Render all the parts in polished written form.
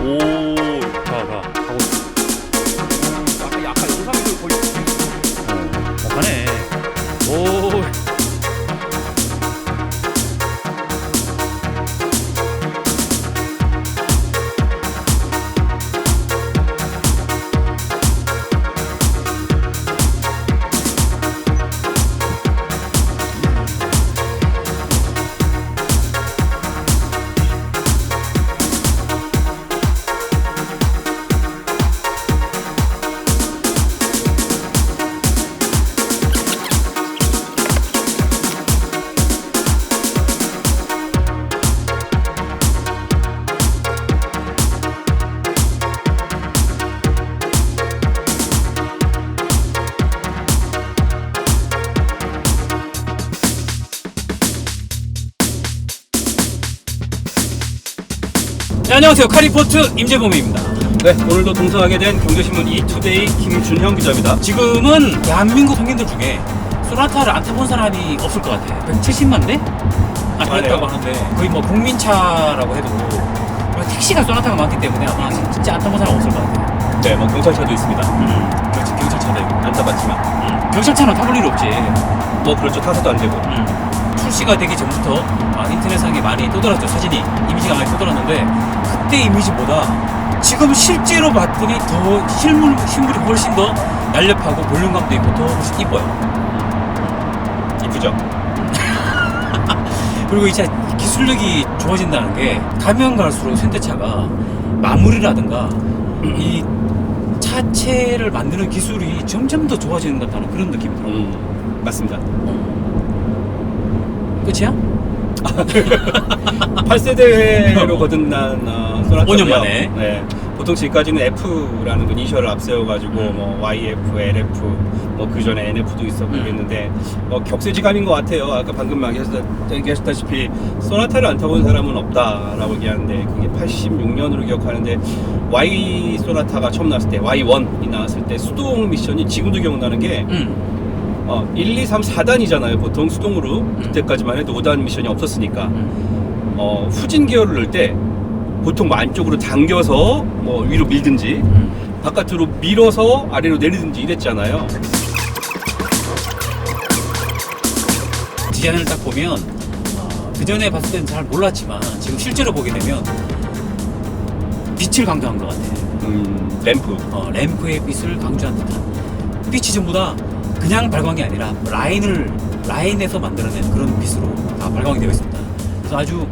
오, 가고 있어. 아까 약간 영상에서 거의 가네. 오. 네, 안녕하세요. 카리포트 임재범입니다. 네, 오늘도 동승하게 된 경제신문 이투데이 김준형 기자입니다. 지금은 대한민국 성인들 중에 소나타를 안 타본 사람이 없을 것 같아. 170만 대? 그렇다고 하는데 거의 뭐 국민차라고 해도 택시가 소나타가 많기 때문에 아마 진짜 안 타본 사람 없을 것 같아. 네, 뭐 경찰차도 있습니다. 그렇지, 경찰차도 있고. 안 타봤지만. 경찰차는 타볼 일이 없지. 뭐 그렇죠, 타서도 안 되고. 출시가 되기 전부터 인터넷상에 많이 떠돌았죠. 사진이 이미지가 많이 떠돌았는데 그때 이미지보다 지금 실제로 봤더니 더 실물이 훨씬 더 날렵하고 볼륨감도 있고 더 훨씬 이뻐요. 이쁘죠? 그리고 이 차 기술력이 좋아진다는 게 가면 갈수록 현대차가 마무리라든가 이 차체를 만드는 기술이 점점 더 좋아지는 것 같다는 그런 느낌이 들어요. 맞습니다. 끝이야? 8세대로 거듭난 소나타고요. 5년 만에. 네. 보통 지금까지는 F라는 그 이니셜을 앞세워가지고 뭐 YF, LF, 뭐 그 전에 NF도 있었고 그랬는데 격세지감인 것 같아요. 아까 방금 얘기하셨다시피 소나타를 안 타본 사람은 없다라고 얘기하는데 그게 86년으로 기억하는데 Y 소나타가 처음 나왔을 때 Y1이 나왔을 때 수동 미션이 지금도 기억나는 게 1, 2, 3, 4단이잖아요. 보통 수동으로 그때까지만 해도 5단 미션이 없었으니까 후진 기어를 넣을 때 보통 뭐 안쪽으로 당겨서 뭐 위로 밀든지 바깥으로 밀어서 아래로 내리든지 이랬잖아요. 디자인을 딱 보면 그 전에 봤을 때는 잘 몰랐지만 지금 실제로 보게 되면 빛을 강조한 것 같아. 램프. 램프의 빛을 강조한 듯한 빛이 전부 다 그냥 발광이 아니라 라인에서 만들어낸 그런 빛으로 다 발광이 되어 있습니다. 그래서 아주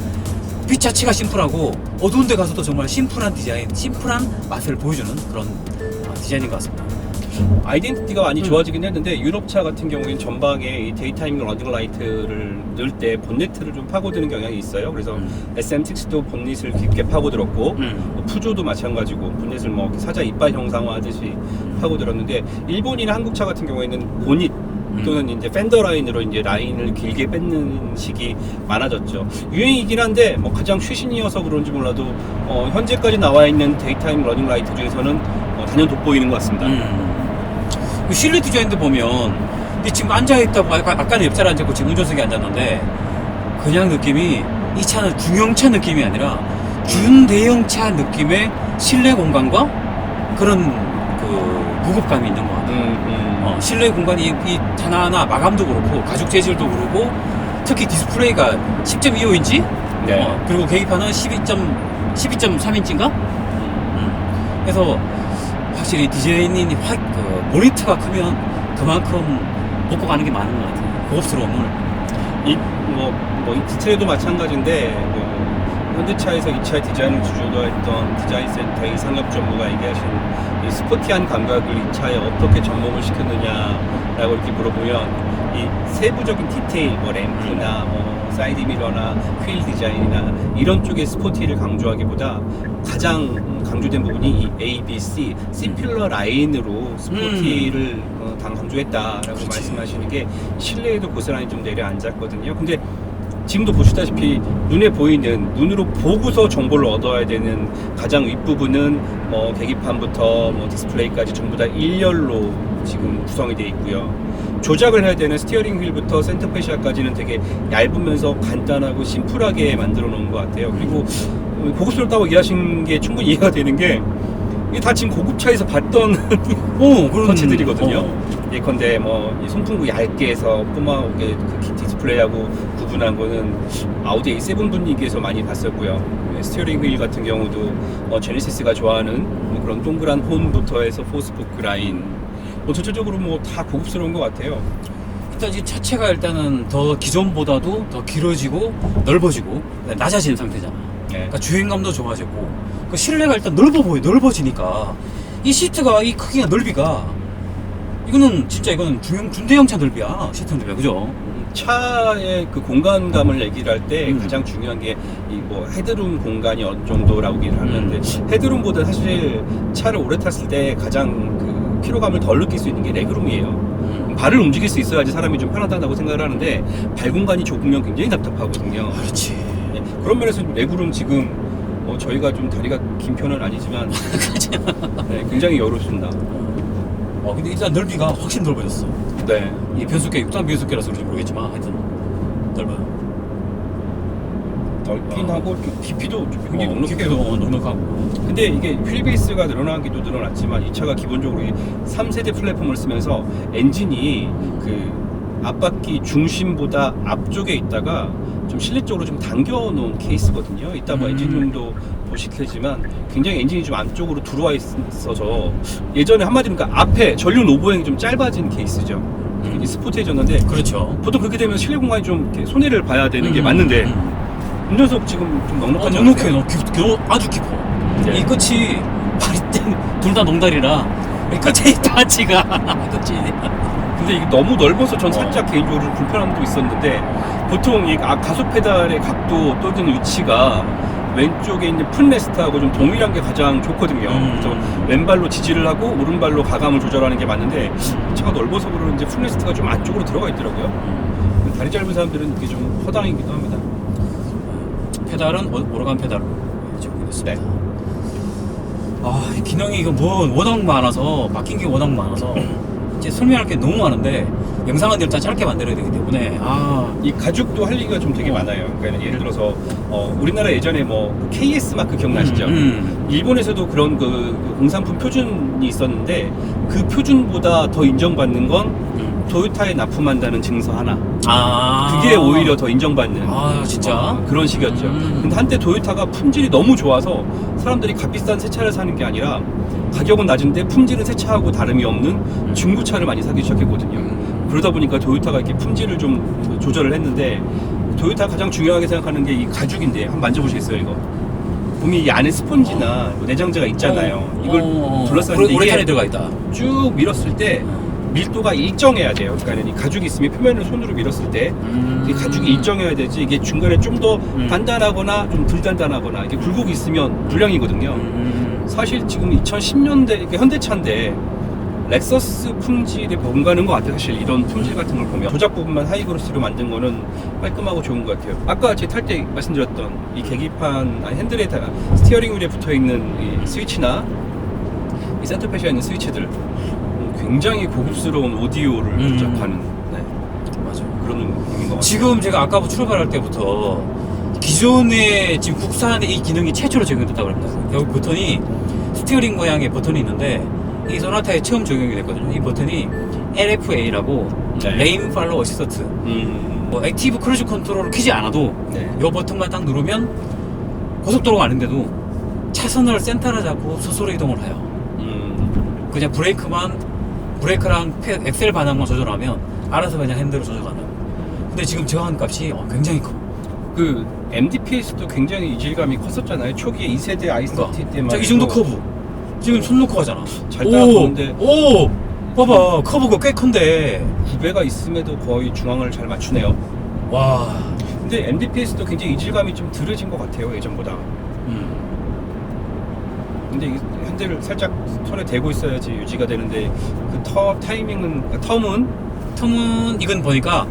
빛 자체가 심플하고 어두운 데 가서도 정말 심플한 디자인, 심플한 맛을 보여주는 그런 디자인인 것 같습니다. 아이덴티티가 많이 좋아지긴 했는데 유럽차 같은 경우에는 전방에 이 데이타임 러닝 라이트를 넣을 때 본네트를 좀 파고드는 경향이 있어요. 그래서 SM6도 본닛을 깊게 파고들었고 뭐 푸조도 마찬가지고 본넷을 뭐 사자 이빨 형상화하듯이 파고들었는데 일본이나 한국차 같은 경우에는 본닛 또는 이제 팬더 라인으로 이제 라인을 길게 뺏는 식이 많아졌죠. 유행이긴 한데 뭐 가장 최신이어서 그런지 몰라도 현재까지 나와 있는 데이타임 러닝 라이트 중에서는 단연 돋보이는 것 같습니다. 그 실내 디자인도 보면 근데 지금 앉아있다고 아까는 옆자리에 앉았고 지금 운전석에 앉았는데 그냥 느낌이 이 차는 중형차 느낌이 아니라 준대형차 느낌의 실내 공간과 그런 그 무겁감이 있는 것 같아요. 실내 공간이 이 하나하나 마감도 그렇고 가죽 재질도 그렇고 특히 디스플레이가 10.25인치 네. 그리고 계기판은 12.3인치인가? 그래서 확실히 디자인이 모니터가 크면 그만큼 먹고 가는 게 많은 것 같아요. 고급스러움을. 이 디테일도 마찬가지인데 현대차에서 이 차의 디자인을 주도했던 디자인 센터의 이상엽 전무가 얘기하신 이 스포티한 감각을 이 차에 어떻게 접목을 시켰느냐라고 이렇게 물어보면 이 세부적인 디테일, 뭐 램프나 뭐 사이드 미러나 휠 디자인이나 이런 쪽의 스포티를 강조하기보다 가장 강조된 부분이 이 A, B, C 필러 라인으로 스포티를 강조했다라고 그렇지. 말씀하시는 게 실내에도 고스란히 좀 내려앉았거든요. 근데 지금도 보시다시피 눈에 보이는 눈으로 보고서 정보를 얻어야 되는 가장 윗부분은 계기판부터 디스플레이까지 전부 다 일렬로 지금 구성이 되어 있고요. 조작을 해야 되는 스티어링 휠부터 센터 페시아까지는 되게 얇으면서 간단하고 심플하게 만들어 놓은 것 같아요. 그리고 고급스럽다고 얘기하신 게 충분히 이해가 되는 게 이게 다 지금 고급차에서 봤던 그런 터치들이거든요. 예컨대 이 송풍구 얇게 해서 뿜어오게 그 디스플레이하고 구분한 거는 아우디 A7 분위기에서 많이 봤었고요. 스티어링 휠 같은 경우도 제네시스가 좋아하는 그런 동그란 홈부터 해서 포스포크 라인 전체적으로 다 고급스러운 것 같아요. 일단 이 차체가 일단은 더 기존보다도 더 길어지고 넓어지고 낮아지는 상태잖아. 그러니까 주행감도 좋아지고 그 실내가 일단 넓어지니까 이 시트가 이 크기가 넓이가 이거는 중대형차 넓이야. 시트 넓이야, 그죠? 차의 그 공간감을 얘기를 할 때 가장 중요한 게 이 헤드룸 공간이 어느 정도라고 얘기를 하는데 헤드룸보다 사실 차를 오래 탔을 때 가장 그 피로감을 덜 느낄 수 있는 게 레그룸이에요. 발을 움직일 수 있어야지 사람이 좀 편하다고 생각을 하는데 발 공간이 좁으면 굉장히 답답하거든요. 그렇지. 그런 면에서 레그룸 지금 저희가 좀 다리가 긴 편은 아니지만 굉장히 여롭습니다. 근데 일단 넓이가 확실히 넓어졌어. 네. 이 변속계 6단 변속계라서 그런지 모르겠지만 하여튼 넓어요. 넓긴 하고 깊이도 굉장히 깊이도 넉넉하고. 근데 이게 휠 베이스가 늘어나기도 늘어났지만 이 차가 기본적으로 이 3세대 플랫폼을 쓰면서 엔진이 그 앞바퀴 중심보다 앞쪽에 있다가 좀 실내적으로 좀 당겨놓은 케이스거든요. 이따 엔진룸도 보시겠지만 굉장히 엔진이 좀 안쪽으로 들어와 있어서 예전에 한마디로 그러니까 앞에 전륜 오버행이 좀 짧아진 케이스죠. 이게 스포티해졌는데 그렇죠. 보통 그렇게 되면 실내 공간이 좀 이렇게 손해를 봐야 되는 게 맞는데 운전석 지금 좀 넉넉하지 넉넉해. 않으세요? 아주 깊어. 네. 이 끝이 둘 다 농다리라 이 끝에 타치가 끝이. 근데 이게 너무 넓어서 전 살짝 개인적으로 좀 불편함도 있었는데 보통 이 가속 페달의 각도 또는 위치가 왼쪽에 있는 풋레스트하고 좀 동일한 게 가장 좋거든요. 그래서 왼발로 지지를 하고 오른발로 가감을 조절하는 게 맞는데 차가 넓어서 그러는지 풋레스트가 좀 안쪽으로 들어가 있더라고요. 다리 짧은 사람들은 이게 좀 허당이기도 합니다. 페달은 오르간 페달로 적용됐습니다. 네. 이 기능이 이거 워낙 많아서 바뀐 게 워낙 많아서 이제 설명할 게 너무 많은데 영상은 일단 짧게 만들어야 되기 때문에 이 가죽도 할 얘기가 좀 되게 많아요. 그러니까 예를 들어서 우리나라 예전에 KS 마크 기억나시죠? 일본에서도 그런 그 공산품 표준이 있었는데 그 표준보다 더 인정받는 건 토요타에 납품한다는 증서 하나. 그게 오히려 더 인정받는 진짜? 그런 식이었죠. 근데 한때 토요타가 품질이 너무 좋아서 사람들이 값비싼 새 차를 사는 게 아니라 가격은 낮은데 품질은 새 차하고 다름이 없는 중고차를 많이 사기 시작했거든요. 그러다 보니까 토요타가 이렇게 품질을 좀 조절을 했는데 토요타 가장 중요하게 생각하는 게 이 가죽인데 한번 만져보시겠어요 이거? 보면 이 안에 스펀지나 내장재가 있잖아요. 이걸 둘러싸는데 우레탄이 들어가 있다. 쭉 밀었을 때 밀도가 일정해야 돼요. 그러니까 이 가죽이 있으면 표면을 손으로 밀었을 때 이 가죽이 일정해야 되지 이게 중간에 좀 더 단단하거나 좀 덜 단단하거나 이게 굴곡이 있으면 불량이거든요. 사실 지금 2010년대 현대차인데 렉서스 품질에 본가는 것 같아요. 사실 이런 품질 같은 걸 보면 조작 부분만 하이그로시로 만든 거는 깔끔하고 좋은 것 같아요. 아까 제 탈 때 말씀드렸던 이 계기판 스티어링 휠에 붙어있는 이 스위치나 이 센터패시에 있는 스위치들 굉장히 고급스러운 오디오를 조작하는 맞아요. 그런 느낌인 것 같아요. 지금 제가 아까 출발할 때부터 기존에 지금 국산에 이 기능이 최초로 적용됐다고 합니다. 여기 버튼이 스티어링 모양의 버튼이 있는데 이 소나타에 처음 적용이 됐거든요. 이 버튼이 LFA라고 레인 팔로우 어시스트 액티브 크루즈 컨트롤을 켜지 않아도 이 버튼만 딱 누르면 고속도로가 아닌데도 차선을 센터를 잡고 스스로 이동을 해요. 그냥 브레이크랑 엑셀 반항만 조절하면 알아서 그냥 핸들을 조절하는. 근데 지금 저항 값이 굉장히 커. 그 MDPS도 굉장히 이질감이 컸었잖아요. 초기에 2세대 아이스티 때만 이 정도 커브 지금 손 놓고 하잖아. 잘 따라오는데 봐봐 커브가 꽤 큰데 9배가 있음에도 거의 중앙을 잘 맞추네요. 와. 근데 MDPS도 굉장히 이질감이 좀 덜해진 것 같아요 예전보다. 근데 이 핸들을 살짝 손에 대고 있어야지 유지가 되는데 그 텀은 이건 보니까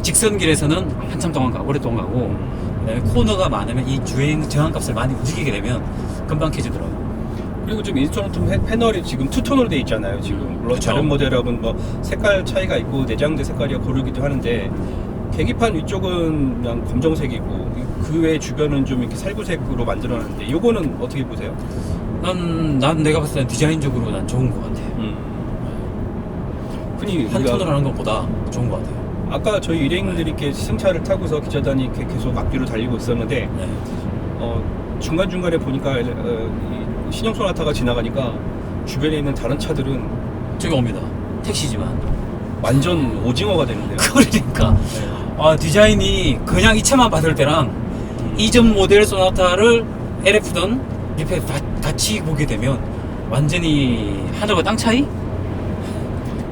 직선길에서는 한참 동안 가고 오랫동안 가고 그다음에 코너가 많으면 이 주행 저항값을 많이 움직이게 되면 금방 켜지더라고요. 그리고 좀 인스트루먼트 패널이 지금 투톤으로 돼 있잖아요. 지금 물론 그쵸? 다른 모델하고는 색깔 차이가 있고 내장재 색깔이 고르기도 하는데 계기판 위쪽은 그냥 검정색이고 그 그 외 주변은 좀 이렇게 살구색으로 만들어놨는데 이거는 어떻게 보세요? 난 내가 봤을 땐 디자인적으로 난 좋은 것 같아. 흔히 한 우리가 톤으로 하는 것보다 좋은 것 같아요. 아까 저희 일행들이 이렇게 승차를 타고서 기자단이 이렇게 계속 앞뒤로 달리고 있었는데 네. 중간중간에 보니까 이 신형 소나타가 지나가니까 주변에 있는 다른 차들은 저기 옵니다. 택시지만. 완전 오징어가 되는데요. 그러니까 네. 디자인이 그냥 이 차만 봤을 때랑 이전 모델 소나타를 LF든 리페 같이 보게 되면 완전히 하늘과 땅 차이?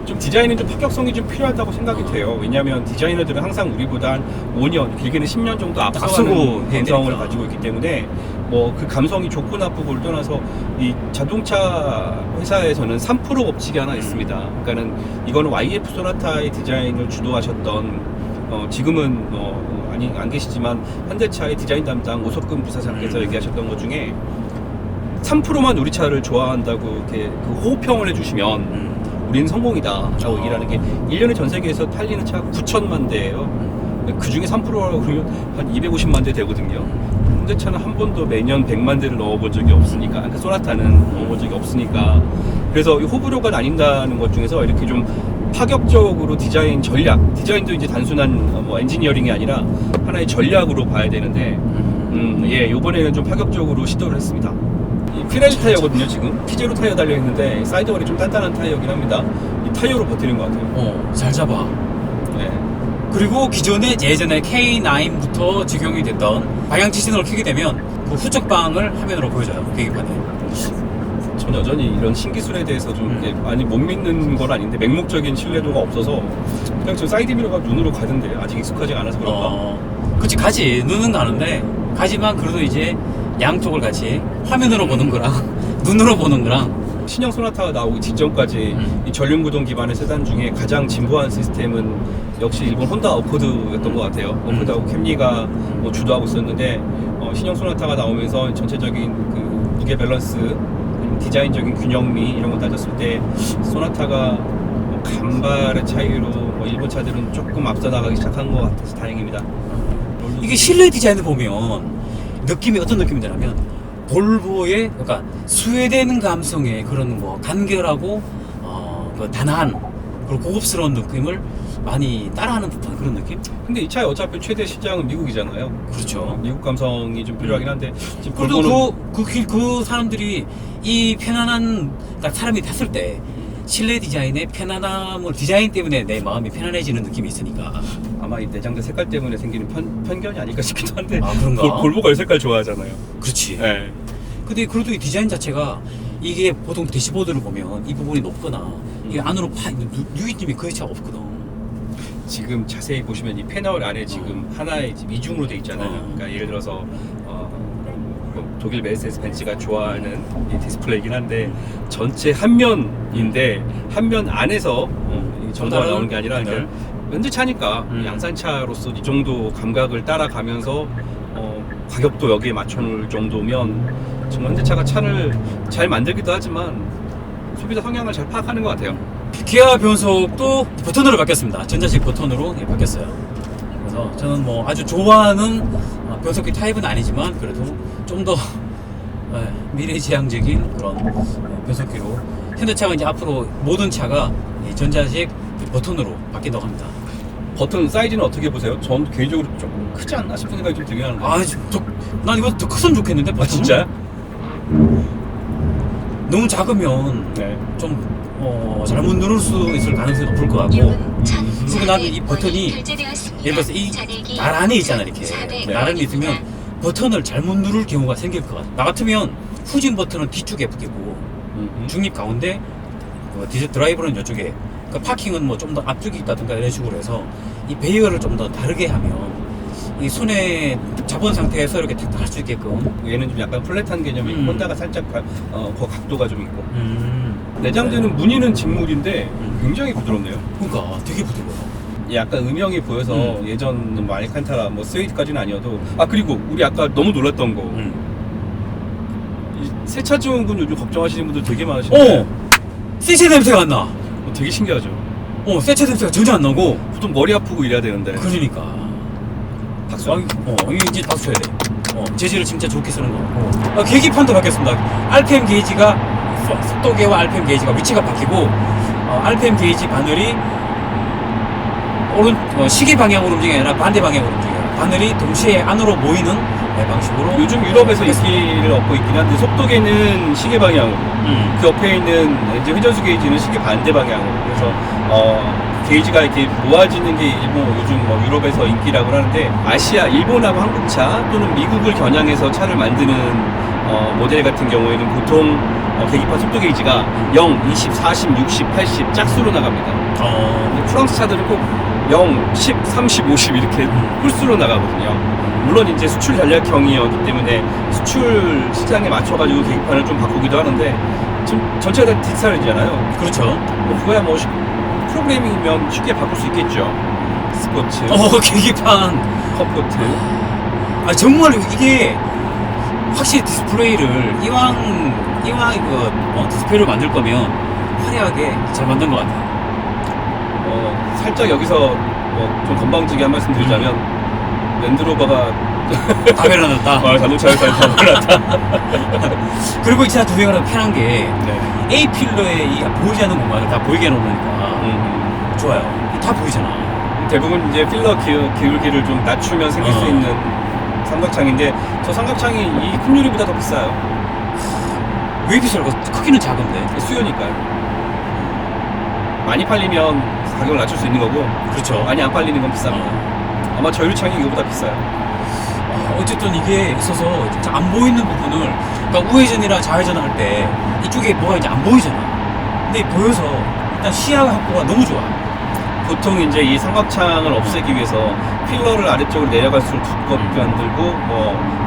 좀 디자인은 좀 파격성이 좀 필요하다고 생각이 돼요. 왜냐하면 디자이너들은 항상 우리보다 한 5년, 길게는 10년 정도 앞서고 앞서가는 해야 감성을 되니까. 가지고 있기 때문에 뭐 그 감성이 좋고 나쁘고를 떠나서 이 자동차 회사에서는 3% 법칙이 하나 있습니다. 그러니까는 이거는 YF 소나타의 디자인을 주도하셨던 지금은 안 계시지만 현대차의 디자인 담당 오석근 부사장께서 얘기하셨던 것 중에 3%만 우리 차를 좋아한다고 이렇게 그 호평을 해주시면 우리는 성공이다 라고 얘기를 하는 게 1년에 전 세계에서 팔리는 차가 9천만 대예요. 그 중에 3%라고 그러면 한 250만 대 되거든요. 현대차는 한 번도 매년 100만 대를 넣어본 적이 없으니까, 그러니까 소나타는 넣어본 적이 없으니까. 그래서 이 호불호가 나뉜다는 것 중에서 이렇게 좀 파격적으로 디자인 전략, 디자인도 이제 단순한 뭐 엔지니어링이 아니라 하나의 전략으로 봐야 되는데, 이번에는 좀 파격적으로 시도를 했습니다. 이 피렐리 타이어거든요. 지금 피제로 타이어 달려있는데 사이드월이 좀 단단한 타이어긴 합니다. 이 타이어로 버티는 것 같아요. 잘 잡아. 네. 그리고 예전에 K9부터 적용이 됐던 방향 지시등을 켜게 되면 그 후측방을 화면으로 보여줘요. 계기판에. 전 여전히 이런 신기술에 대해서 좀 이렇게 많이 못 믿는 건 아닌데 맹목적인 신뢰도가 없어서 그냥 저 사이드 미러가 눈으로 가던데 아직 익숙하지가 않아서 그런가. 그치, 가지. 눈은 가는데 가지만 그래도 이제 양쪽을 같이 화면으로 보는 거랑 눈으로 보는 거랑. 신형 소나타가 나오기 직전까지 이 전륜구동 기반의 세단 중에 가장 진보한 시스템은 역시 일본 혼다 어코드였던 것 같아요. 어코드하고 캠리가 뭐 주도하고 있었는데 신형 소나타가 나오면서 전체적인 그 무게 밸런스, 디자인적인 균형미 이런 거 따졌을 때 소나타가 뭐 간발의 차이로 뭐 일본 차들은 조금 앞서 나가기 시작한 것 같아서 다행입니다. 이게 실내 디자인을 보면 느낌이 어떤 느낌이 드냐면 볼보의 그러니까 스웨덴 감성의 그런 뭐 간결하고 그 단아한 그리고 고급스러운 느낌을 많이 따라하는 듯한 그런 느낌? 근데 이 차의 어차피 최대 시장은 미국이잖아요. 그렇죠. 미국 감성이 좀 필요하긴 한데 지금 그래도 그 사람들이 이 편안한 딱 사람이 탔을 때 실내 디자인의 편안함을 디자인 때문에 내 마음이 편안해지는 느낌이 있으니까. 아마 이 내장재 색깔 때문에 생기는 편견이 아닐까 싶기도 한데. 그런가? 볼보가 이 색깔 좋아하잖아요. 그렇지. 네. 근데 그래도 이 디자인 자체가 이게 보통 대시보드를 보면 이 부분이 높거나 이게 안으로 유리팀이 거의 잘 없거든. 지금 자세히 보시면 이 패널 안에 지금 하나의 지금 이중으로 돼 있잖아요. 그러니까 예를 들어서 독일 메르세데스 벤츠가 좋아하는 이 디스플레이긴 한데 전체 한 면인데 한 면 안에서 이 정보가 나오는 게 아니라 그러니까 현대차니까 양산차로서 이 정도 감각을 따라가면서 가격도 여기에 맞춰놓을 정도면 정말 현대차가 차를 잘 만들기도 하지만 소비자 성향을 잘 파악하는 것 같아요. 기아 변속도 버튼으로 바뀌었습니다. 전자식 버튼으로 바뀌었어요. 그래서 저는 뭐 아주 좋아하는 변속기 타입은 아니지만 그래도 좀 더 미래지향적인 그런 변속기로 현대차가 이제 앞으로 모든 차가 이 전자식 버튼으로 바뀐다고 합니다. 버튼 사이즈는 어떻게 보세요? 전 개인적으로 좀 크지 않나 싶은 생각이 좀 들긴 하는데. 난 이거 더 컸으면 좋겠는데. 버튼은? 진짜요? 너무 작으면 네. 좀 잘못 누를 수 있을 가능성이 높을 것 같고. 그리고 나는 이 버튼이 예를 들어서 이 나란히 있잖아 이렇게. 나란히 있으면 버튼을 잘못 누를 경우가 생길 것 같아. 나 같으면 후진 버튼은 뒤쪽에 붙이고 중립 가운데 드라이버는 이쪽에. 그러니까 파킹은 뭐 좀 더 앞쪽에 있다든가 이런 식으로 해서 이 배열을 좀 더 다르게 하면 이 손에 잡은 상태에서 이렇게 할 수 있게끔. 얘는 좀 약간 플랫한 개념이고 혼다가 살짝 그 각도가 좀 있고. 네. 내장재는 무늬는 직물인데 굉장히 부드럽네요. 그러니까 되게 부드러워. 약간 음영이 보여서 예전 뭐 알칸타라 뭐 스웨이드까지는 아니어도 그리고 우리 아까 너무 놀랐던 거 이 세차 증후군 요즘 걱정하시는 분들 되게 많으신데 세차 냄새가 안 나. 되게 신기하죠. 세차 냄새가 전혀 안 나고. 보통 머리 아프고 이래야 되는데 그러니까 박수. 이거 이제 박수 쳐야 돼. 재질을 진짜 좋게 쓰는 거 같고. 계기판도 바뀌었습니다. RPM 게이지가 속도계와 RPM 게이지가 위치가 바뀌고, RPM 게이지 바늘이 시계 방향으로 움직이는 게 아니라 반대 방향으로 움직여요. 바늘이 동시에 안으로 모이는 방식으로. 요즘 유럽에서 인기를 얻고 있긴 한데 속도계는 시계 방향으로, 그 옆에 있는 이제 회전수 게이지는 시계 반대 방향으로. 그래서 게이지가 이렇게 모아지는 게 요즘 유럽에서 인기라고 하는데, 아시아, 일본하고 한국차 또는 미국을 겨냥해서 차를 만드는 모델 같은 경우에는 보통 계기판 속도 게이지가 0, 20, 40, 60, 80 짝수로 나갑니다. 프랑스 차들은 꼭 0, 10, 30, 50 이렇게 홀수로 나가거든요. 물론 이제 수출 전략형이었기 때문에 수출 시장에 맞춰가지고 계기판을 좀 바꾸기도 하는데, 지금 전체가 다 디지털이잖아요. 그렇죠. 그거야 프로그래밍이면 쉽게 바꿀 수 있겠죠. 스포츠, 계기판. 컴포트. 정말 이게 확실히 디스플레이를 이왕 디스플레이를 만들 거면 화려하게 잘 만든 것 같아요. 살짝 여기서 좀 건방지게 한 말씀 드리자면, 랜드로버가 카메라 넣었다. 자동차에서 가버렸다. 그리고 이 차 두 개가 편한 게 네. A 필러에 이 보이지 않는 공간을 다 보이게 해놓으니까 좋아요. 다 보이잖아. 대부분 이제 필러 기울기를 좀 낮추면 생길 수 있는 삼각창인데, 저 삼각창이 이 큰 유리보다 더 비싸요. 왜 비쌀까? 크기는 작은데. 수요니까요. 많이 팔리면 가격을 낮출 수 있는 거고, 그렇죠. 많이 안 팔리는 건 비쌉니다. 아마 저 유리창이 이거보다 비싸요. 어쨌든 이게 있어서 진짜 안 보이는 부분을, 그러니까 우회전이나 좌회전을 할 때 이쪽에 뭐가 이제 안 보이잖아. 근데 보여서 일단 시야 확보가 너무 좋아. 보통 이제 이 삼각창을 없애기 위해서 필러를 아래쪽으로 내려갈수록 두껍게 만들고,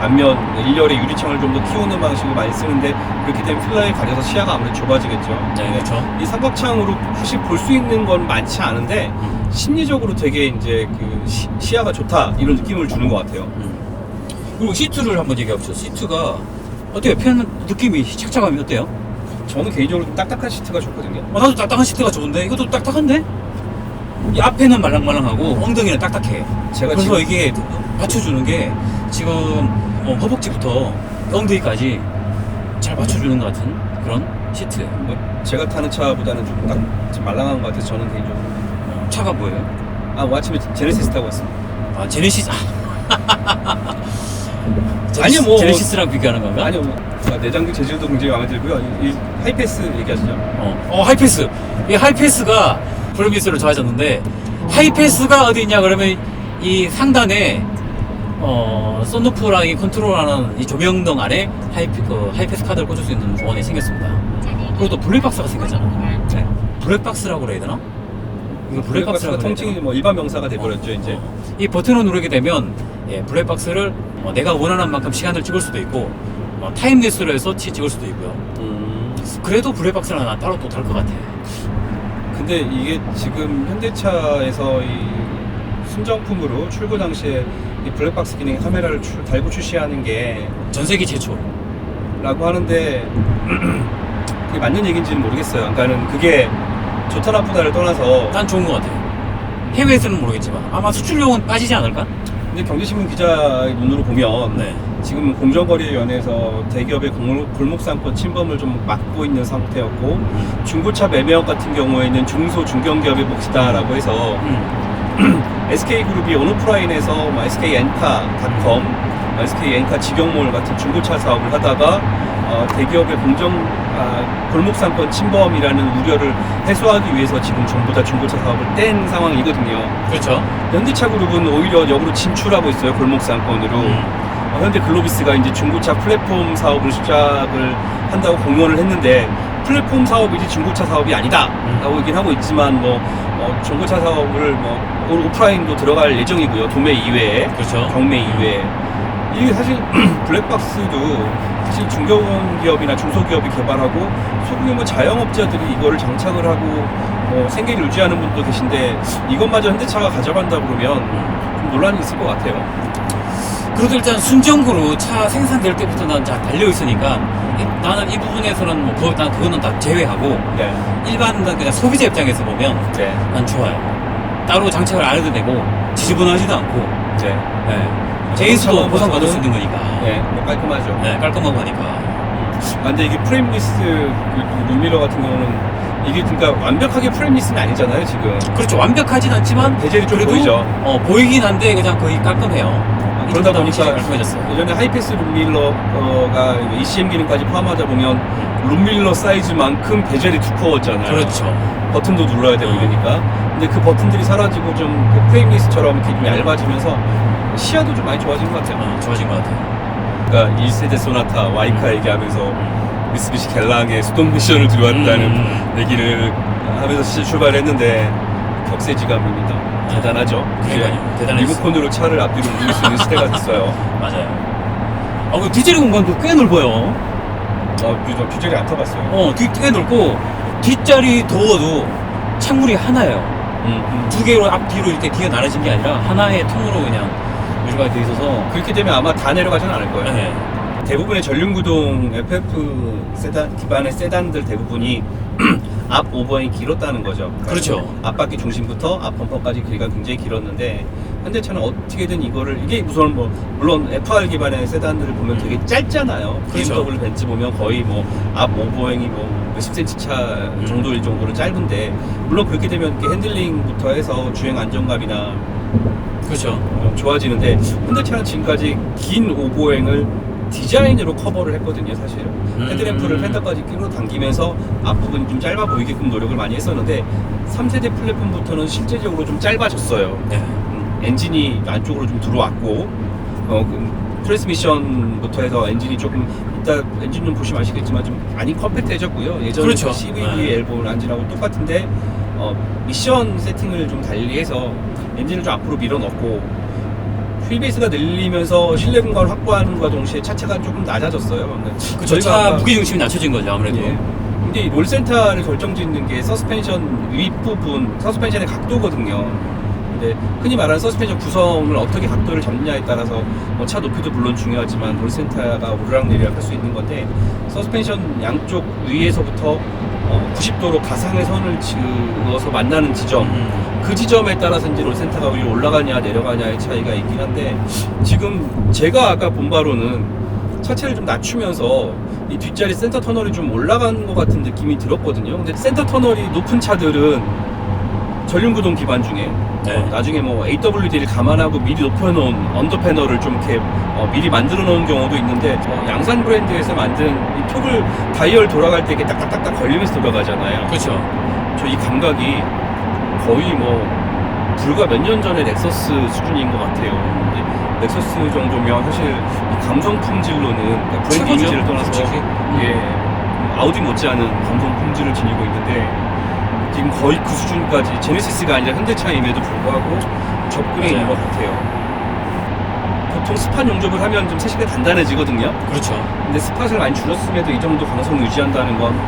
앞면 일렬의 유리창을 좀 더 키우는 방식을 많이 쓰는데, 그렇게 되면 필러에 가려서 시야가 아무래도 좁아지겠죠. 네, 그렇죠. 이 삼각창으로 사실 볼 수 있는 건 많지 않은데, 심리적으로 되게 이제 그 시야가 좋다 이런 느낌을 주는 것 같아요. 그리고 시트를 한번 얘기해보죠. 시트가 어때요? 편 느낌이, 착착감이 어때요? 저는 개인적으로 좀 딱딱한 시트가 좋거든요. 나도 딱딱한 시트가 좋은데 이것도 딱딱한데? 이 앞에는 말랑말랑하고 엉덩이는 딱딱해. 제가 그래서 지금 이게 맞춰주는 게 지금 허벅지부터 엉덩이까지 잘 맞춰주는 것 같은 그런 시트. 제가 타는 차보다는 좀 말랑한 것 같아서 저는 개인적으로. 차가 뭐예요? 아침에 제네시스 타고 왔습니다. 제네시스. 아니요, 제네시스랑 비교하는 건가? 아니요, 내장기 재질도 굉장히 마음에 들고요. 이 하이패스 얘기하시죠? 하이패스. 이 하이패스가 블루미스로 좋아졌는데, 하이패스가 어디 있냐 그러면 이 상단에 썬루프랑 이 컨트롤하는 이 조명등 안에 하이패스 카드를 꽂을 수 있는 조건이 생겼습니다. 그리고 또 블랙박스가 생겼잖아. 네. 블랙박스라고 그래야 되나? 이거 블랙박스가 블랙박스라고 통칭이 일반 명사가 돼버렸죠, 이제. 이 버튼을 누르게 되면 블랙박스를 내가 원하는 만큼 시간을 찍을 수도 있고, 타임레스로 해서 찍을 수도 있고요. 그래도 블랙박스는 난 따로 또 다를 것 같아. 근데 이게 지금 현대차에서 이 순정품으로 출고 당시에 이 블랙박스 기능 카메라를 달고 출시하는 게 전 세계 최초. 라고 하는데 그게 맞는 얘기인지는 모르겠어요. 그러니까는 그게 좋다 나쁘다를 떠나서, 난 좋은 것 같아요. 해외에서는 모르겠지만 아마 수출용은 빠지지 않을까? 근데 경제신문 기자의 눈으로 보면 네. 지금 공정거래위원회에서 대기업의 골목상권 침범을 좀 막고 있는 상태였고, 중고차 매매업 같은 경우에는 중소 중견기업의 몫이다라고 해서 SK그룹이 온오프라인에서 SK엔카닷컴, SK엔카 직영몰 같은 중고차 사업을 하다가 대기업의 골목상권 침범이라는 우려를 해소하기 위해서 지금 전부 다 중고차 사업을 뗀 상황이거든요. 그렇죠. 현대차그룹은 오히려 역으로 진출하고 있어요, 골목상권으로. 현대글로비스가 이제 중고차 플랫폼 사업을 시작을 한다고 공언을 했는데, 플랫폼 사업이지 중고차 사업이 아니다 라고 얘기는 하고 있지만, 중고차 사업을 오프라인도 들어갈 예정이고요. 도매 이외에, 그렇죠. 경매 이외에. 이게 사실 블랙박스도 사실 중견기업이나 중소기업이 개발하고 소규모 자영업자들이 이거를 장착을 하고 생계를 유지하는 분도 계신데, 이것마저 현대차가 가져간다 그러면 좀 논란이 있을 것 같아요. 그래도 일단 순정구로 차 생산될 때부터 난 잘 달려있으니까 나는 이 부분에서는 그거는 다 제외하고, 네. 일반 그냥 소비자 입장에서 보면 네. 난 좋아요. 따로 장착을 안 해도 되고 지저분하지도 않고 네. 네. 제이스도 보상받을 수 있는 거니까. 네, 뭐 깔끔하죠. 네, 깔끔하고 하니까. 아, 근데 이게 프레임리스 룸미러 같은 경우는 이게 그러니까 완벽하게 프레임리스는 아니잖아요 지금. 그렇죠. 완벽하진 않지만 베젤이 좀 그래도 보이죠. 보이긴 한데 그냥 거의 깔끔해요. 그러다 보니까 깔끔해졌어요. 예전에 하이패스 룸밀러가 ECM 기능까지 포함하다 보면 룸밀러 사이즈만큼 베젤이 두꺼웠잖아요. 그렇죠. 버튼도 눌러야 되고 이러니까. 근데 그 버튼들이 사라지고 좀그 프레임리스처럼 이렇게 좀 얇아지면서 시야도 좀 많이 좋아진 것 같아요. 좋아진 것 같아요. 그러니까 1세대 소나타 와이카 얘기하면서 미쓰비시 갤랑의 수동 미션을 들어왔다는 얘기를 하면서 진짜 출발했는데 격세지감입니다. 대단하죠. 그러니까요. 대단했어요. 리모컨으로 차를 앞뒤로 누를 수 있는 시대가 됐어요. 맞아요. 그 디젤 공간도 꽤 넓어요. 저 퓨젤이 안 타봤어요. 꽤 넓고 뒷자리 더워도 창문이 하나예요. 두 개로 앞뒤로 이렇게 뒤에 나눠진 게 아니라 하나의 통으로 그냥 유리가 돼 있어서. 그렇게 되면 아마 다 내려가지는 않을 거예요. 네. 대부분의 전륜구동 FF 세단 기반의 세단들 대부분이 앞 오버행이 길었다는 거죠. 그렇죠. 앞바퀴 중심부터 앞 범퍼까지 길이가 굉장히 길었는데 현대차는 어떻게든 이거를 이게 우선 뭐 물론 FR 기반의 세단들을 보면 되게 짧잖아요. 그렇죠. BMW 벤츠 보면 거의 뭐 앞 오버행이 뭐 몇십 센치 차 정도일 정도로 짧은데 물론 그렇게 되면 이렇게 핸들링부터 해서 주행 안정감이나 그렇죠. 좋아지는데 현대차는 지금까지 긴 오버행을 디자인으로 커버를 했거든요, 사실. 헤드램프를 펜더까지 끌어당기면서 앞부분이 좀 짧아 보이게끔 노력을 많이 했었는데 3세대 플랫폼부터는 실제적으로 좀 짧아졌어요. 네. 엔진이 안쪽으로 좀 들어왔고 트랜스미션부터 해서 엔진이 조금 이따 엔진 좀 보시면 아시겠지만 좀 많이 컴팩트해졌고요. 예전에 그렇죠. CVV 엘보 엔진하고 똑같은데 미션 세팅을 좀 달리해서 엔진을 좀 앞으로 밀어넣고 휠베이스가 늘리면서 실내 공간을 확보하는과 동시에 차체가 조금 낮아졌어요. 그쵸. 차 무게중심이 낮춰진 거죠, 아무래도. 예. 근데 이 롤센터를 결정짓는 게 서스펜션 윗부분, 서스펜션의 각도거든요. 근데 흔히 말하는 서스펜션 구성을 어떻게 각도를 잡느냐에 따라서 차 높이도 물론 중요하지만 롤센터가 오르락내리락 할 수 있는 건데 서스펜션 양쪽 위에서부터 90도로 가상의 선을 지어서 만나는 지점 그 지점에 따라서 이제 롤센터가 위로 올라가냐 내려가냐의 차이가 있긴 한데 지금 제가 아까 본 바로는 차체를 좀 낮추면서 이 뒷자리 센터 터널이 좀 올라간 것 같은 느낌이 들었거든요. 근데 센터 터널이 높은 차들은 전륜구동 기반 중에 나중에 뭐 AWD를 감안하고 미리 높여놓은 언더 패널을 좀 이렇게 미리 만들어 놓은 경우도 있는데 양산 브랜드에서 만든 이 톡을 다이얼 돌아갈 때 이렇게 딱딱딱딱 걸리면서 돌아가잖아요. 그렇죠. 저 이 감각이 거의 뭐 불과 몇 년 전에 렉서스 수준인 것 같아요. 근데 렉서스 정도면 사실 이 감성 품질로는 그러니까 브랜드 최고죠, 이미지를 떠나서 솔직히. 아우디 못지않은 감성 품질을 지니고 있는데 지금 거의 그 수준까지 제네시스가 아니라 현대차임에도 불구하고 접근해 있는 것 같아요. 보통 스팟 용접을 하면 좀 세시가 단단해지거든요. 그렇죠. 근데 스팟을 많이 줄였음에도 이 정도 강성을 유지한다는 건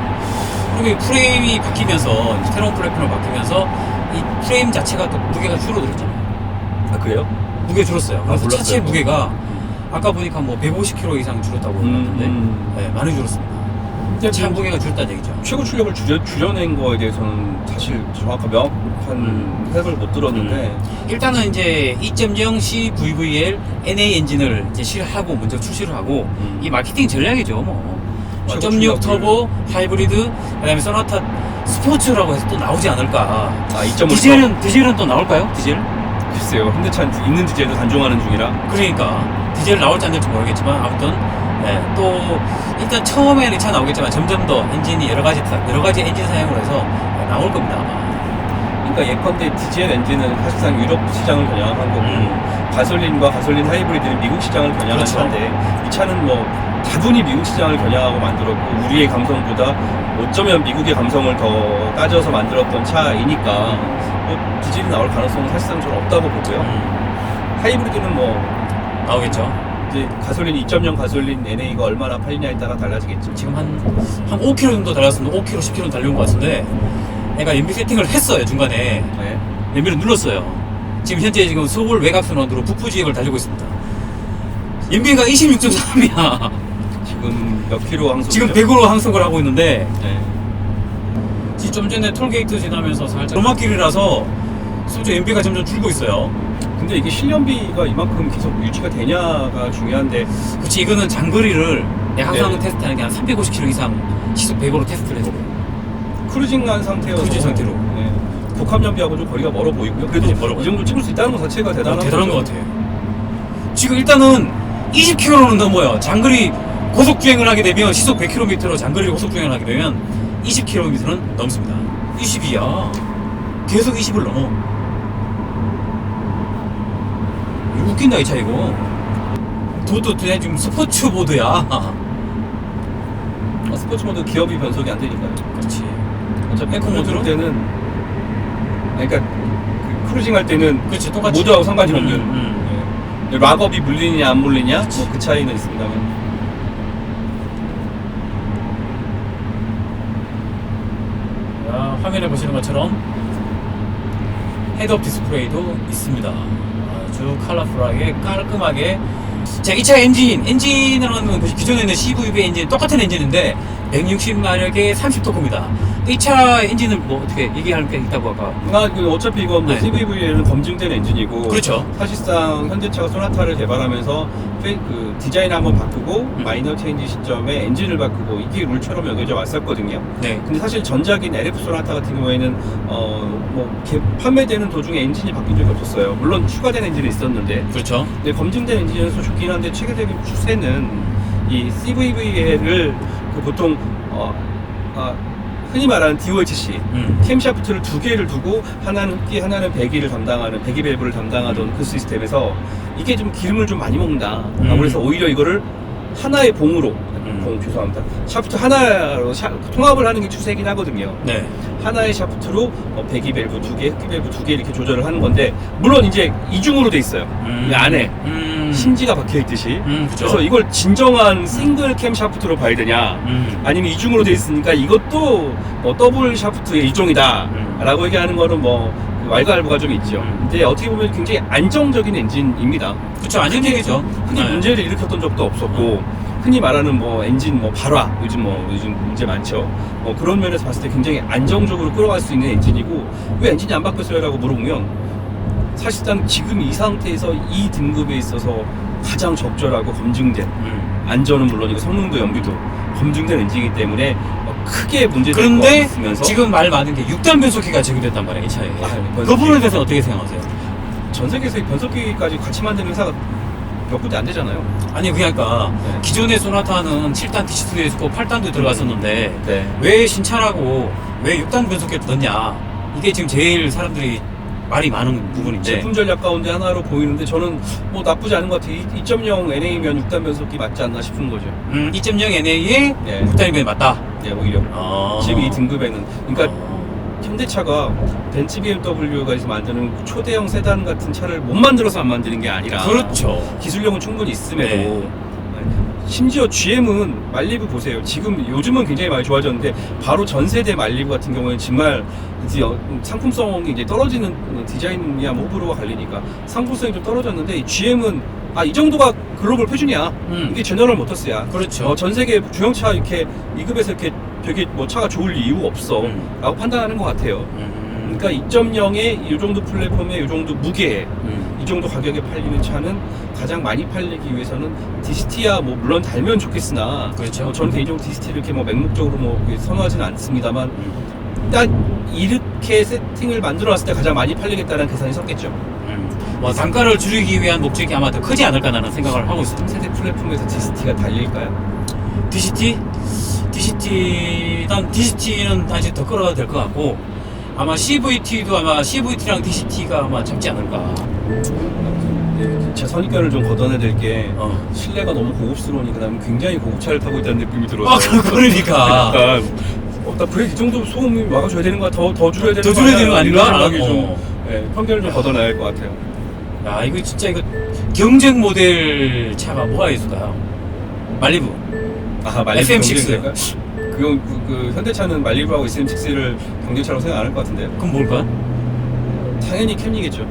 그리고 이 프레임이 바뀌면서 새로운 플랫폼으로 바뀌면서 이 프레임 자체가 또 무게가 줄어들었잖아요. 아 그래요? 무게 줄었어요. 그래서 몰랐어요. 차체 무게가 아까 보니까 뭐 150kg 이상 줄었다고 그러는데 네, 많이 줄었습니다. 차 무게가 줄었다는 얘기죠. 최고 출력을 줄여낸 거에 대해서는 사실 정확한 명확한 해석을 못 들었는데 일단은 이제 2.0 CVVL NA 엔진을 이제 실하고 먼저 출시를 하고 이 마케팅 전략이죠. 뭐 2.6 터보 하이브리드 그다음에 소나타 스포츠라고 해서 또 나오지 않을까. 아 2.5 디젤은 또 나올까요? 디젤? 글쎄요. 현대차 있는 디젤도 단종하는 중이라 그러니까 디젤 나올지 안 될지 모르겠지만 아무튼 또 일단 처음에는 차 나오겠지만 점점 더 엔진이 여러 가지 엔진 사용을 해서 나올 겁니다 아마. 그러니까 예컨대 디젤 엔진은 사실상 유럽 시장을 겨냥한 거고 가솔린과 가솔린 하이브리드는 미국 시장을 겨냥한 그렇죠. 차인데 이 차는 뭐 다분히 미국 시장을 겨냥하고 만들었고 우리의 감성보다 어쩌면 미국의 감성을 더 따져서 만들었던 차이니까 뭐 디젤이 나올 가능성은 사실상 좀 없다고 보고요. 하이브리드는 뭐 나오겠죠. 이제 가솔린 2.0 가솔린 NA가 얼마나 팔리냐에 따라 달라지겠죠. 지금 한 5km 정도 달렸으면 5km, 10km 달려온 것 같은데 내가 연비 세팅을 했어요 중간에. 네. 연비를 눌렀어요. 지금 현재 서울 외곽순환도로 북부 지역을 달리고 있습니다. 연비가 26.3이야. 지금 몇 킬로 항속? 지금 100으로 항속을 하고 있는데 네. 좀 전에 톨게이트 지나면서 살짝 오르막길이라서 심지어 연비가 점점 줄고 있어요. 근데 이게 실련비가 이만큼 계속 유지가 되냐가 중요한데 그렇지. 이거는 장거리를 내가 항상 네. 테스트하는 게 한 350km 이상 시속 100으로 테스트를 해서 크루징한 상태여서 크루징 상태로. 네. 복합 연비하고 좀 거리가 멀어 보이고요. 그래도 그치, 멀어 이 보여. 정도 찍을 수 있다는 것 자체가 대단한 대단한 것 거죠. 같아. 지금 일단은 20km는 넘어요. 장거리 고속 주행을 하게 되면 시속 100km로 장거리 고속 주행을 하게 되면 20km는 넘습니다. 20이야. 계속 20을 넘어. 이거 웃긴다 이 차 이거. 그것도 그냥 지금 스포츠 모드야. 스포츠 모드 기어비 변속이 안 되니까요. 그렇지. 어차피 에코 모드로? 때는 그러니까 그 크루징 할 때는 그렇지 똑같이. 모드하고 상관이 없는 네. 락업이 물리냐 안 물리냐 뭐 그 차이는 있습니다만. 자, 화면에 보시는 것처럼 헤드업 디스플레이도 있습니다. 아주 컬러풀하게 깔끔하게. 자, 이 차 엔진으로는 기존에 있는 CVV 엔진 똑같은 엔진인데 160마력의 30토크입니다. 이 차 엔진을 뭐 어떻게 얘기할 게 있다고 아까? 어차피 이건 뭐 네. CVV에는 검증된 엔진이고 그렇죠. 사실상 현대차가 소나타를 개발하면서 그 디자인을 한번 바꾸고 마이너 체인지 시점에 엔진을 바꾸고 이게 룰처럼 여겨져 왔었거든요. 네. 근데 사실 전작인 LF 소나타 같은 경우에는 판매되는 도중에 엔진이 바뀐 적이 없었어요. 물론 추가된 엔진이 있었는데 그렇죠. 근데 검증된 엔진이어서 좋긴 한데 최근적인 추세는 이 CVV를 보통 흔히 말하는 DOHC 캠샤프트를 두 개를 두고 하나는 흡기 하나는 배기를 담당하는 배기 밸브를 담당하던 그 시스템에서 이게 좀 기름을 좀 많이 먹는다. 그래서 오히려 이거를 하나의 봉으로 죄송합니다. 샤프트 하나로 통합을 하는 게 추세이긴 하거든요. 네. 하나의 샤프트로 배기 밸브 두 개, 흡기 밸브 두 개 이렇게 조절을 하는 건데 물론 이제 이중으로 돼 있어요. 이 안에 심지가 박혀 있듯이. 그쵸. 그래서 이걸 진정한 싱글 캠 샤프트로 봐야 되냐, 아니면 이중으로 돼 있으니까 이것도 더블 샤프트의 일종이다 라고 얘기하는 거는 왈가왈부가 좀 있죠. 근데 어떻게 보면 굉장히 안정적인 엔진입니다. 그쵸. 안정적이죠. 흔히 문제를 일으켰던 적도 없었고 흔히 말하는 엔진 발화 요즘 문제 많죠. 그런 면에서 봤을 때 굉장히 안정적으로 끌어갈 수 있는 엔진이고 왜 엔진이 안 바뀌었어요? 라고 물어보면 사실상 지금 이 상태에서 이 등급에 있어서 가장 적절하고 검증된 안전은 물론이고 성능도 연비도 검증된 엔진이기 때문에 크게 문제될 거 그런데 없으면서 지금 말 많은 게 6단 변속기가 적용됐단 말이에요 이 차에. 네, 그 부분에 대해서 어떻게 생각하세요? 전 세계에서 이 변속기까지 같이 만드는 회사가 몇 군데 안 되잖아요. 아니 그러니까 네. 기존의 소나타는 7단 디시트도 있고 8단도 들어갔었는데 네. 왜 신차라고 왜 6단 변속기를 넣냐, 이게 지금 제일 사람들이 말이 많은 부분인데. 제품 전략 가운데 하나로 보이는데 저는 나쁘지 않은 것 같아요. 2.0 NA면 6단 변속기 맞지 않나 싶은 거죠. 2.0 NA에 네. 6단이면 맞다. 네, 오히려 지금 이 등급에는 그러니까 현대차가 벤츠 BMW가 만드는 초대형 세단 같은 차를 못 만들어서 안 만드는 게 아니라 그렇죠. 기술력은 충분히 있음에도 네. 심지어 GM은 말리부 보세요. 지금 요즘은 굉장히 많이 좋아졌는데 바로 전 세대 말리부 같은 경우는 정말 상품성이 이제 떨어지는 디자인이야 호불호가 갈리니까 상품성이 좀 떨어졌는데 이 GM은 이 정도가 글로벌 표준이야. 이게 제너럴 모터스야. 그렇죠. 전 세계 중형차 이렇게 2급에서 이렇게 되게 차가 좋을 이유가 없어 라고 판단하는 것 같아요. 그러니까 2.0에 이 정도 플랫폼에 이 정도 무게에 이 정도 가격에 팔리는 차는 가장 많이 팔리기 위해서는 디스티야 물론 달면 좋겠으나 그렇죠. 저는 개인적으로 디스티를 이렇게 맹목적으로 선호하지는 않습니다만 딱 이렇게 세팅을 만들어놨을 때 가장 많이 팔리겠다는 계산이 섰겠죠. 단가를 줄이기 위한 목적이 아마 더 크지 않을까라는 생각을 하고 있습니다. 세대 플랫폼에서 디스티가 달릴까요? DCT? DCT는 아직 더 끌어야 될 것 같고 아마 CVT랑 DCT가 아마 잡지 않을까. 제 선입견을 좀 걷어내야 될 게 실내가 너무 고급스러우니 그다음에 굉장히 고급차를 타고 있다는 느낌이 들어서 그러니까 약간 나 브레이크 이 정도 소음이 막아줘야 되는 거야, 더 줄여야 되는 더 줄여야 되는 거 아닌가? 이런 생각이 좀 편견을 좀 걷어내야 할 것 같아요. 야, 이거 진짜 경쟁 모델 차가 뭐가 있을까요? 말리부. SM6. 그 현대차는 말리부하고 SM6를 경쟁차라고 생각 안 할 것 같은데요. 그럼 뭘까? 당연히 캠리겠죠.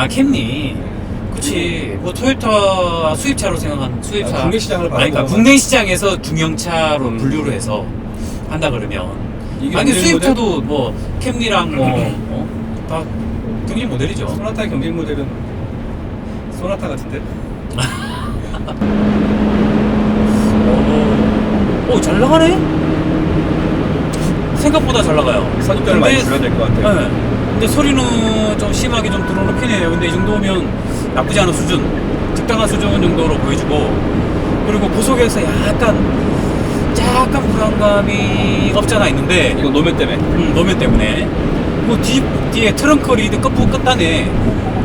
캠리. 그치. 토요타 수입차로 생각한 수입차. 국내 시장을 그러니까 국내 시장에서 중형차로 분류를 해서 한다 그러면. 아니 수입차도 캠리랑 다 경쟁 모델이죠. 소나타의 경쟁 모델은 소나타 같은데? 잘 나가네? 생각보다 잘 나가요. 선입견을 많이 줄여야 될 것 같아요. 네. 근데 소리는 좀 심하게 좀 들어오는 편이에요. 근데 이 정도면 나쁘지 않은 수준, 적당한 수준 정도로 보여주고, 그리고 고속에서 약간 불안감이 없잖아 있는데, 이거 노면 때문에. 노면 때문에. 그 뒤에 트렁크 리드 끝단에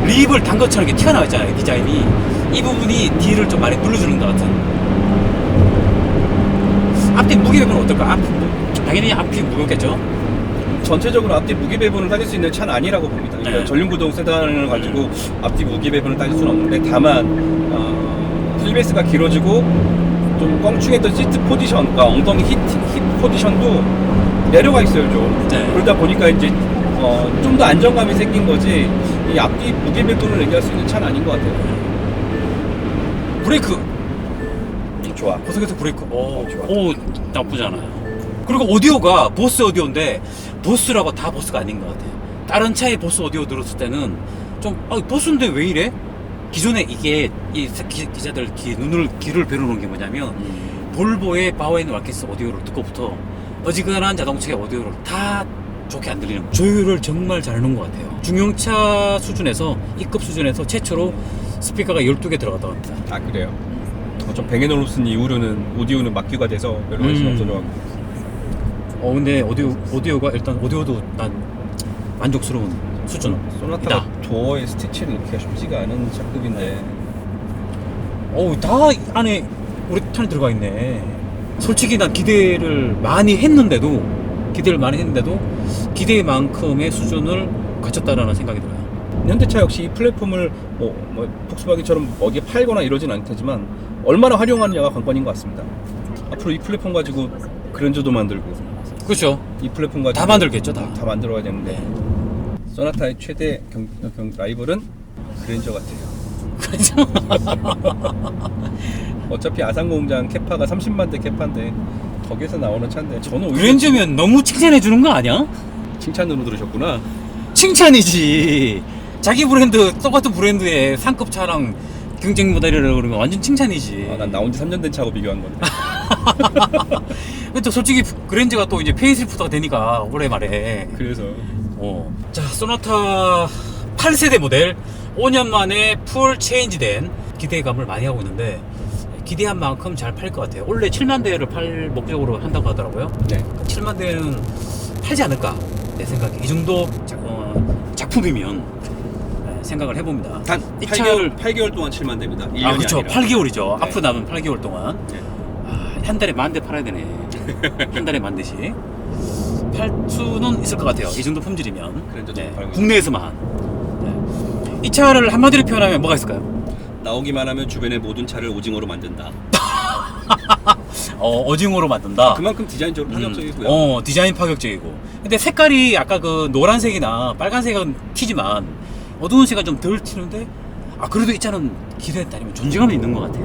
립을 단 것처럼 이렇게 튀어나와 있잖아요, 디자인이. 이 부분이 뒤를 좀 많이 눌러주는 것 같은. 앞뒤 무게 배분은 어떨까? 당연히 앞이 무겁겠죠? 전체적으로 앞뒤 무게 배분을 따질 수 있는 차는 아니라고 봅니다. 그러니까 네. 전륜구동 세단을 가지고 앞뒤 무게 배분을 따질 수는 없는데, 다만 휠베이스가 길어지고 좀 껑충했던 시트 포지션, 그러니까 엉덩이 힙 포지션도 내려가 있어요 좀. 네. 그러다 보니까 이제 좀 더 안정감이 생긴 거지, 이 앞뒤 무게 배분을 얘기할 수 있는 차는 아닌 것 같아요. 브레이크! 좋아. 고속에서 브레이크. 좋아. 나쁘지 않아요. 그리고 오디오가 보스 오디오인데, 보스라고 다 보스가 아닌 것 같아요. 다른 차에 보스 오디오 들었을 때는 좀, 보스인데 왜 이래? 기존에 이게, 기자들 귀를 베려놓은 게 뭐냐면, 볼보의 바우앤와키스 오디오를 듣고부터 어지간한 자동차의 오디오를 다 좋게 안 들리는 거예요. 조율을 정말 잘 해놓은 것 같아요. 중형차 수준에서, E급 수준에서 최초로 스피커가 12개 들어갔다고 합니다. 아, 그래요? 좀 뱅앤올uf슨 이후로는 오디오는 막기가 돼서 별로 관심이 없어져가지고. 근데 오디오가 일단 오디오도 난 만족스러운 수준. 소나타가 도어에 스티치를 넣기가 쉽지가 않은 차급인데. 다 안에 우리 탄이 들어가 있네. 솔직히 난 기대를 많이 했는데도 기대만큼의 수준을 갖췄다라는 생각이 들어요. 현대차 역시 이 플랫폼을 폭스바겐처럼 어디에 팔거나 이러진 않겠지만 얼마나 활용하느냐가 관건인 것 같습니다. 앞으로 이 플랫폼 가지고 그랜저도 만들고, 그렇죠. 이 플랫폼 가지고 다 만들겠죠, 다. 다 만들어야 되는데, 소나타의 최대 라이벌은 그랜저 같아요. 어차피 아산공장 캐파가 30만 대 캐파인데 거기에서 나오는 차인데, 저는 오히려 그랜저면 너무 칭찬해 주는 거 아니야? 칭찬으로 들으셨구나. 칭찬이지. 자기 브랜드, 똑같은 브랜드의 상급 차랑 경쟁 모델이라고 그러면 완전 칭찬이지. 난 나온 지 3년 된 차하고 비교한 건데. 근데 또 솔직히 그랜저가 또 이제 페이스리프트가 되니까 올해 말에. 그래서 자, 소나타 8세대 모델 5년 만에 풀 체인지된, 기대감을 많이 하고 있는데 기대한 만큼 잘 팔 것 같아요. 원래 7만 대를 팔 목적으로 한다고 하더라고요. 네. 7만 대는 팔지 않을까, 내 생각에. 이 정도 작품이면 생각을 해봅니다. 단 이 8개월 동안 7만 대입니다. 1년이 그렇죠. 아니라. 8개월이죠. 네. 앞으로 남은 8개월 동안. 네. 한 달에 10,000대 팔아야 되네. 한 달에 10,000대씩. 팔 수는 있을 것 같아요. 이 정도 품질이면. 그랜저도 팔고 국내에서만. 네. 이 차를 한마디로 표현하면 뭐가 있을까요? 나오기만 하면 주변의 모든 차를 오징어로 만든다. 오징어로 만든다. 그만큼 디자인적으로 파격적이고요. 디자인 파격적이고. 근데 색깔이 아까 그 노란색이나 빨간색은 튀지만 어두운 색은 좀 덜 튀는데, 그래도 이 차는 기대했다면 존재감이 있는 것 같아.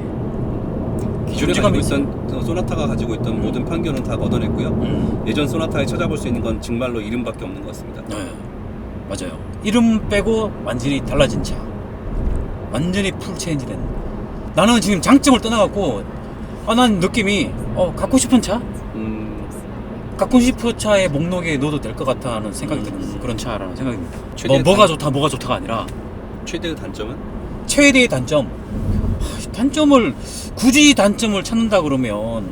기존에 가지고 있던 소나타가 가지고 있던 모든 판결은 다 걷어냈고요. 예전 소나타에 찾아볼 수 있는 건 정말로 이름밖에 없는 것 같습니다. 네, 맞아요. 이름 빼고 완전히 달라진 차. 완전히 풀 체인지된. 나는 지금 장점을 떠나갖고, 난 느낌이, 갖고 싶은 차? 갖고 싶은 차의 목록에 넣어도 될 것 같다는 생각이 드는 그런 차라는 생각이 듭니다. 뭐가 좋다가 아니라. 최대의 단점은? 최대의 단점. 굳이 단점을 찾는다 그러면,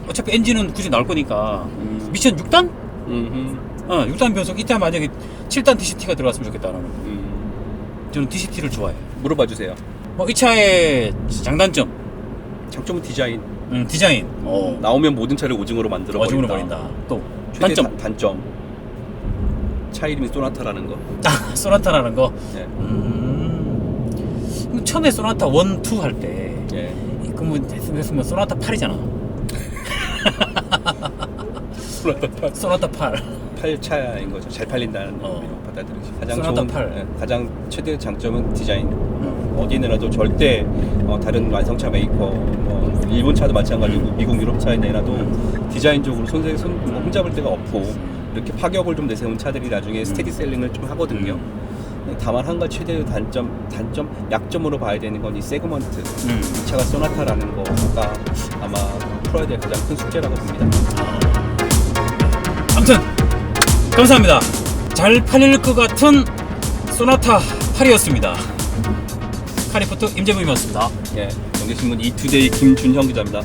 어차피 엔진은 굳이 나올 거니까, 미션 6단? 6단 변속. 이때 만약에 7단 DCT가 들어갔으면 좋겠다. 저는 DCT를 좋아해요. 물어봐 주세요. 이 차의 장단점. 장점은 디자인. 디자인. 나오면 모든 차를 오징어로 만들어 버린다. 또 최대 단점. 단점. 차 이름이 소나타라는 거. 소나타라는 거. 네. 그럼 처음에 소나타 1, 2 할 때, 네. 그러면 됐으면 소나타 8이잖아. 소나타 8. 8차인 거죠. 잘 팔린다는 의미로 받아들이죠. 가장 소나타 좋은 8. 가장 최대 장점은 디자인. 어디 내놔도 절대 다른 완성차 메이커, 일본 차도 마찬가지고 미국 유럽 차에 내놔도 디자인적으로 흠잡을 데가 없고, 이렇게 파격을 좀 내세운 차들이 나중에 스테디 셀링을 좀 하거든요. 다만 한 가지 최대의 약점으로 봐야 되는 건 이 세그먼트. 이 차가 소나타라는 거가 아마 풀어야 될 가장 큰 숙제라고 봅니다. 아무튼 감사합니다. 잘 팔릴 것 같은 소나타 8이었습니다. 카리포트 임재범이었습니다. 예, 경제신문 이투데이 김준형 기자입니다.